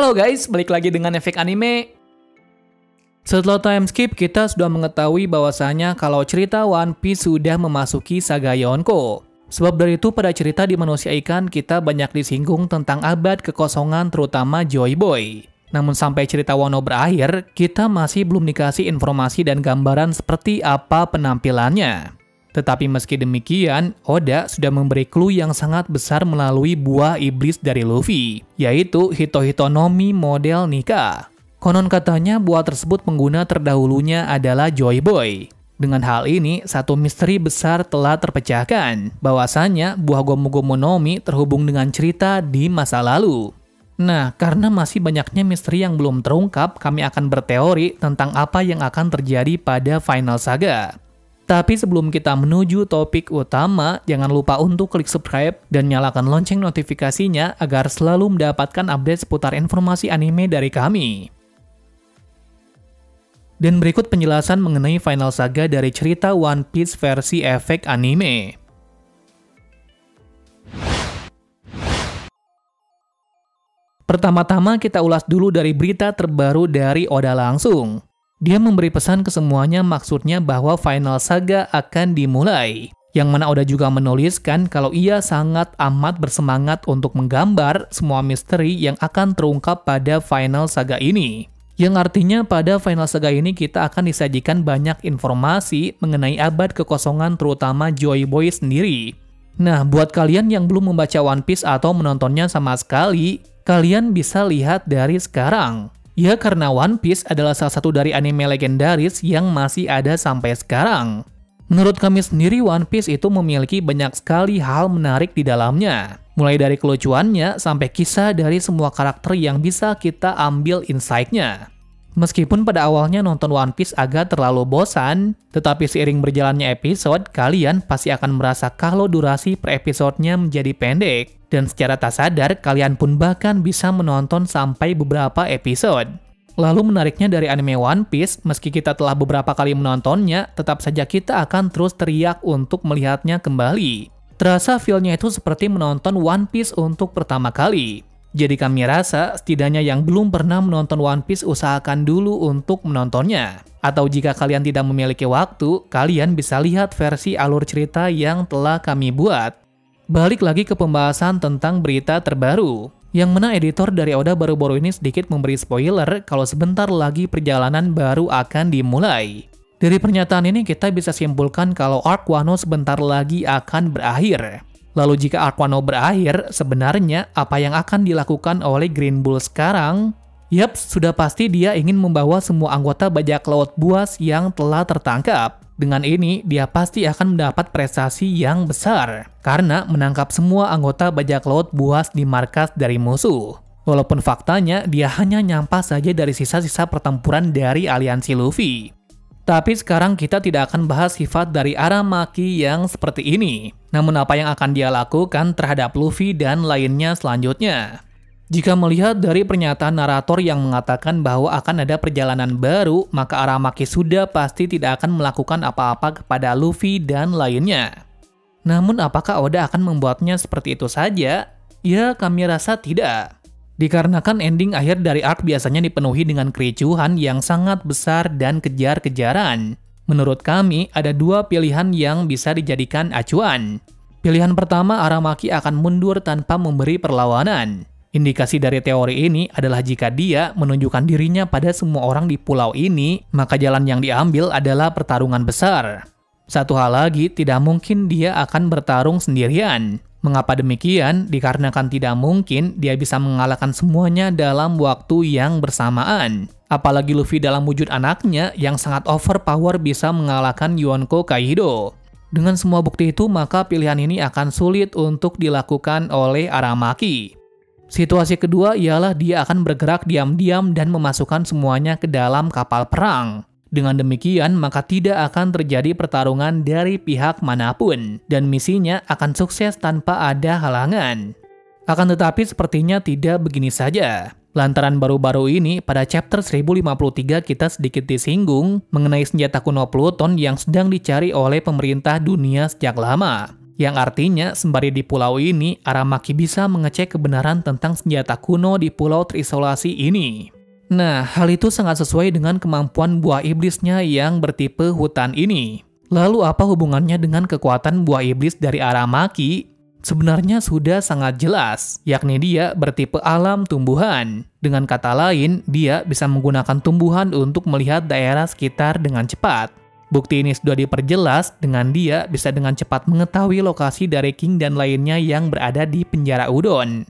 Halo guys, balik lagi dengan Efek Anime. Setelah time skip, kita sudah mengetahui bahwasanya kalau cerita One Piece sudah memasuki saga Yonko. Sebab dari itu pada cerita di Manusia Ikan kita banyak disinggung tentang abad kekosongan terutama Joy Boy. Namun sampai cerita Wano berakhir, kita masih belum dikasih informasi dan gambaran seperti apa penampilannya. Tetapi meski demikian, Oda sudah memberi clue yang sangat besar melalui buah iblis dari Luffy, yaitu Hito-Hito no Mi model Nika. Konon katanya buah tersebut pengguna terdahulunya adalah Joy Boy. Dengan hal ini, satu misteri besar telah terpecahkan, bahwasanya buah Gomu-Gomu no Mi terhubung dengan cerita di masa lalu. Nah, karena masih banyaknya misteri yang belum terungkap, kami akan berteori tentang apa yang akan terjadi pada final saga. Tapi sebelum kita menuju topik utama, jangan lupa untuk klik subscribe dan nyalakan lonceng notifikasinya agar selalu mendapatkan update seputar informasi anime dari kami. Dan berikut penjelasan mengenai final saga dari cerita One Piece versi efek anime. Pertama-tama kita ulas dulu dari berita terbaru dari Oda langsung. Dia memberi pesan ke semuanya, maksudnya bahwa final saga akan dimulai. Yang mana Oda juga menuliskan kalau ia sangat amat bersemangat untuk menggambar semua misteri yang akan terungkap pada final saga ini. Yang artinya pada final saga ini kita akan disajikan banyak informasi mengenai abad kekosongan terutama Joy Boy sendiri. Nah, buat kalian yang belum membaca One Piece atau menontonnya sama sekali, kalian bisa lihat dari sekarang. Ya, karena One Piece adalah salah satu dari anime legendaris yang masih ada sampai sekarang. Menurut kami sendiri, One Piece itu memiliki banyak sekali hal menarik di dalamnya. Mulai dari kelucuannya sampai kisah dari semua karakter yang bisa kita ambil insight-nya. Meskipun pada awalnya nonton One Piece agak terlalu bosan, tetapi seiring berjalannya episode, kalian pasti akan merasa kalau durasi per episodenya menjadi pendek. Dan secara tak sadar, kalian pun bahkan bisa menonton sampai beberapa episode. Lalu menariknya dari anime One Piece, meski kita telah beberapa kali menontonnya, tetap saja kita akan terus teriak untuk melihatnya kembali. Terasa feel-nya itu seperti menonton One Piece untuk pertama kali. Jadi kami rasa, setidaknya yang belum pernah menonton One Piece usahakan dulu untuk menontonnya. Atau jika kalian tidak memiliki waktu, kalian bisa lihat versi alur cerita yang telah kami buat. Balik lagi ke pembahasan tentang berita terbaru, yang mana editor dari Oda baru-baru ini sedikit memberi spoiler kalau sebentar lagi perjalanan baru akan dimulai. Dari pernyataan ini kita bisa simpulkan kalau arc Wano sebentar lagi akan berakhir. Lalu jika arc Wano berakhir, sebenarnya apa yang akan dilakukan oleh Green Bull sekarang? Yap, sudah pasti dia ingin membawa semua anggota bajak laut buas yang telah tertangkap. Dengan ini, dia pasti akan mendapat prestasi yang besar, karena menangkap semua anggota bajak laut buas di markas dari musuh. Walaupun faktanya, dia hanya nyampas saja dari sisa-sisa pertempuran dari aliansi Luffy. Tapi sekarang kita tidak akan bahas sifat dari Aramaki yang seperti ini. Namun apa yang akan dia lakukan terhadap Luffy dan lainnya selanjutnya. Jika melihat dari pernyataan narator yang mengatakan bahwa akan ada perjalanan baru, maka Aramaki sudah pasti tidak akan melakukan apa-apa kepada Luffy dan lainnya. Namun apakah Oda akan membuatnya seperti itu saja? Ya, kami rasa tidak. Dikarenakan ending akhir dari arc biasanya dipenuhi dengan kericuhan yang sangat besar dan kejar-kejaran. Menurut kami, ada dua pilihan yang bisa dijadikan acuan. Pilihan pertama, Aramaki akan mundur tanpa memberi perlawanan. Indikasi dari teori ini adalah jika dia menunjukkan dirinya pada semua orang di pulau ini, maka jalan yang diambil adalah pertarungan besar. Satu hal lagi, tidak mungkin dia akan bertarung sendirian. Mengapa demikian? Dikarenakan tidak mungkin dia bisa mengalahkan semuanya dalam waktu yang bersamaan. Apalagi Luffy dalam wujud anaknya yang sangat overpower bisa mengalahkan Yonko Kaido. Dengan semua bukti itu, maka pilihan ini akan sulit untuk dilakukan oleh Aramaki. Situasi kedua ialah dia akan bergerak diam-diam dan memasukkan semuanya ke dalam kapal perang. Dengan demikian, maka tidak akan terjadi pertarungan dari pihak manapun, dan misinya akan sukses tanpa ada halangan. Akan tetapi sepertinya tidak begini saja. Lantaran baru-baru ini, pada chapter 1053 kita sedikit disinggung mengenai senjata kuno Pluton yang sedang dicari oleh pemerintah dunia sejak lama. Yang artinya, sembari di pulau ini, Aramaki bisa mengecek kebenaran tentang senjata kuno di pulau terisolasi ini. Nah, hal itu sangat sesuai dengan kemampuan buah iblisnya yang bertipe hutan ini. Lalu apa hubungannya dengan kekuatan buah iblis dari Aramaki? Sebenarnya sudah sangat jelas, yakni dia bertipe alam tumbuhan. Dengan kata lain, dia bisa menggunakan tumbuhan untuk melihat daerah sekitar dengan cepat. Bukti ini sudah diperjelas dengan dia bisa dengan cepat mengetahui lokasi dari King dan lainnya yang berada di penjara Udon.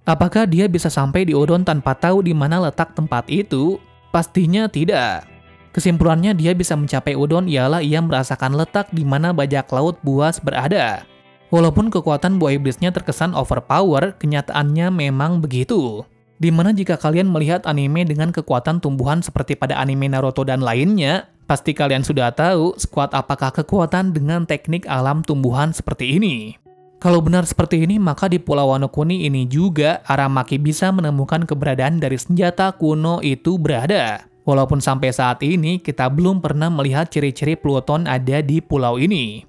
Apakah dia bisa sampai di Udon tanpa tahu di mana letak tempat itu? Pastinya tidak. Kesimpulannya dia bisa mencapai Udon ialah ia merasakan letak di mana bajak laut buas berada. Walaupun kekuatan buah iblisnya terkesan overpower, kenyataannya memang begitu. Dimana jika kalian melihat anime dengan kekuatan tumbuhan seperti pada anime Naruto dan lainnya, pasti kalian sudah tahu sekuat apakah kekuatan dengan teknik alam tumbuhan seperti ini. Kalau benar seperti ini, maka di Pulau Wano Kuni ini juga Aramaki bisa menemukan keberadaan dari senjata kuno itu berada. Walaupun sampai saat ini kita belum pernah melihat ciri-ciri Pluton ada di pulau ini.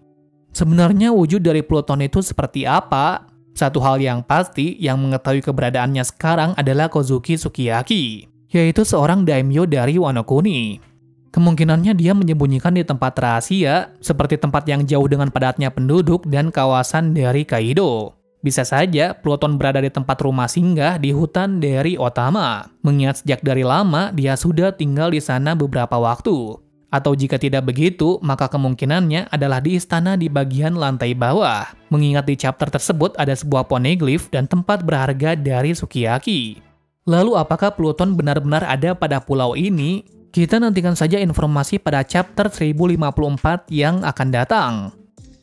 Sebenarnya wujud dari Pluton itu seperti apa? Satu hal yang pasti yang mengetahui keberadaannya sekarang adalah Kozuki Sukiyaki, yaitu seorang daimyo dari Wano Kuni. Kemungkinannya dia menyembunyikan di tempat rahasia, seperti tempat yang jauh dengan padatnya penduduk dan kawasan dari Kaido. Bisa saja Pluton berada di tempat rumah singgah di hutan dari Otama, mengingat sejak dari lama dia sudah tinggal di sana beberapa waktu. Atau jika tidak begitu, maka kemungkinannya adalah di istana di bagian lantai bawah, mengingat di chapter tersebut ada sebuah poneglyph dan tempat berharga dari Sukiyaki. Lalu apakah Pluton benar-benar ada pada pulau ini? Kita nantikan saja informasi pada chapter 1054 yang akan datang.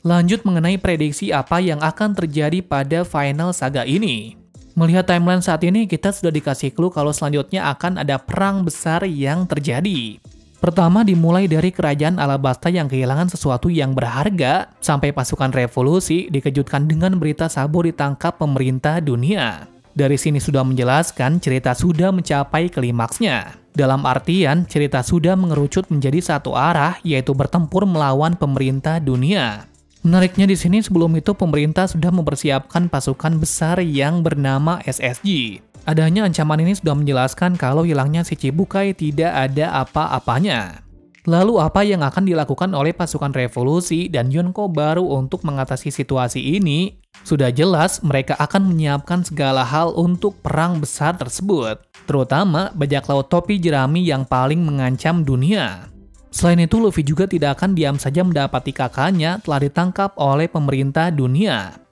Lanjut mengenai prediksi apa yang akan terjadi pada final saga ini. Melihat timeline saat ini, kita sudah dikasih clue kalau selanjutnya akan ada perang besar yang terjadi. Pertama dimulai dari kerajaan Alabasta yang kehilangan sesuatu yang berharga, sampai pasukan revolusi dikejutkan dengan berita Sabo ditangkap pemerintah dunia. Dari sini sudah menjelaskan cerita sudah mencapai klimaksnya. Dalam artian, cerita sudah mengerucut menjadi satu arah, yaitu bertempur melawan pemerintah dunia. Menariknya di sini sebelum itu pemerintah sudah mempersiapkan pasukan besar yang bernama SSG. Adanya ancaman ini sudah menjelaskan kalau hilangnya si Chibukai tidak ada apa-apanya. Lalu apa yang akan dilakukan oleh pasukan revolusi dan Yonko baru untuk mengatasi situasi ini? Sudah jelas mereka akan menyiapkan segala hal untuk perang besar tersebut, terutama bajak laut topi jerami yang paling mengancam dunia. Selain itu, Luffy juga tidak akan diam saja mendapati kakaknya telah ditangkap oleh pemerintah dunia.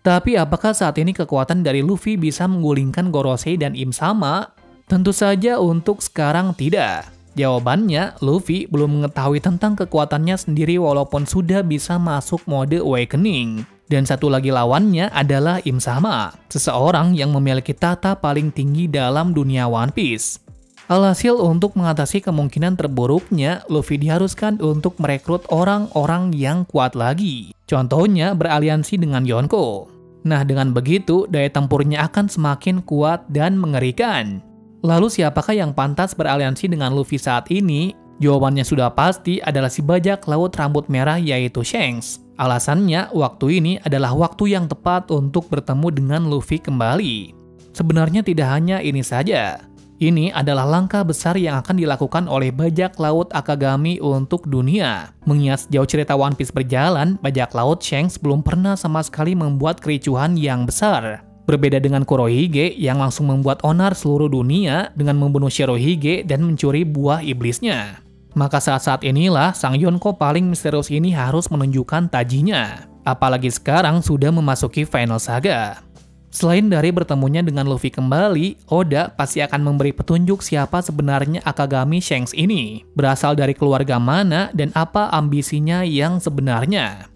Tapi apakah saat ini kekuatan dari Luffy bisa menggulingkan Gorosei dan Im Sama? Tentu saja untuk sekarang tidak. Jawabannya, Luffy belum mengetahui tentang kekuatannya sendiri walaupun sudah bisa masuk mode awakening. Dan satu lagi lawannya adalah Im Sama, seseorang yang memiliki tahta paling tinggi dalam dunia One Piece. Alhasil untuk mengatasi kemungkinan terburuknya, Luffy diharuskan untuk merekrut orang-orang yang kuat lagi. Contohnya beraliansi dengan Yonko. Nah, dengan begitu, daya tempurnya akan semakin kuat dan mengerikan. Lalu siapakah yang pantas beraliansi dengan Luffy saat ini? Jawabannya sudah pasti adalah si bajak laut rambut merah yaitu Shanks. Alasannya, waktu ini adalah waktu yang tepat untuk bertemu dengan Luffy kembali. Sebenarnya tidak hanya ini saja. Ini adalah langkah besar yang akan dilakukan oleh bajak laut Akagami untuk dunia. Mengingat sejauh cerita One Piece berjalan, bajak laut Shanks belum pernah sama sekali membuat kericuhan yang besar. Berbeda dengan Kurohige yang langsung membuat onar seluruh dunia dengan membunuh Shirohige dan mencuri buah iblisnya. Maka saat-saat inilah sang Yonko paling misterius ini harus menunjukkan tajinya. Apalagi sekarang sudah memasuki final saga. Selain dari bertemunya dengan Luffy kembali, Oda pasti akan memberi petunjuk siapa sebenarnya Akagami Shanks ini, berasal dari keluarga mana dan apa ambisinya yang sebenarnya.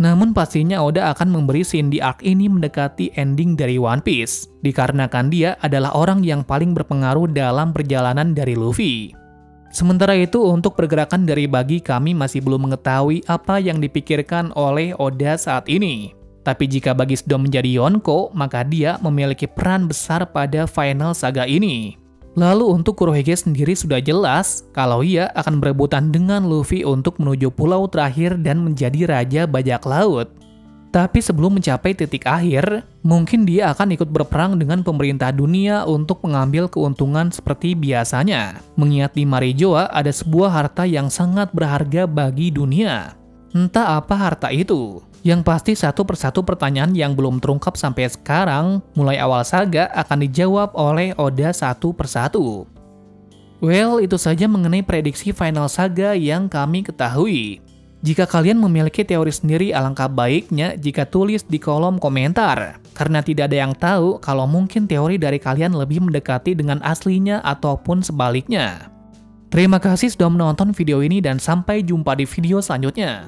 Namun pastinya Oda akan memberi scene di arc ini mendekati ending dari One Piece, dikarenakan dia adalah orang yang paling berpengaruh dalam perjalanan dari Luffy. Sementara itu untuk pergerakan dari Buggy kami masih belum mengetahui apa yang dipikirkan oleh Oda saat ini. Tapi jika Buggy sudah menjadi Yonko, maka dia memiliki peran besar pada final saga ini. Lalu untuk Kurohige sendiri sudah jelas kalau ia akan berebutan dengan Luffy untuk menuju pulau terakhir dan menjadi raja bajak laut. Tapi sebelum mencapai titik akhir, mungkin dia akan ikut berperang dengan pemerintah dunia untuk mengambil keuntungan seperti biasanya. Mengingat di Marejoa ada sebuah harta yang sangat berharga bagi dunia. Entah apa harta itu. Yang pasti satu persatu pertanyaan yang belum terungkap sampai sekarang, mulai awal saga akan dijawab oleh Oda satu persatu. Well, itu saja mengenai prediksi final saga yang kami ketahui. Jika kalian memiliki teori sendiri, alangkah baiknya jika tulis di kolom komentar. Karena tidak ada yang tahu kalau mungkin teori dari kalian lebih mendekati dengan aslinya ataupun sebaliknya. Terima kasih sudah menonton video ini dan sampai jumpa di video selanjutnya.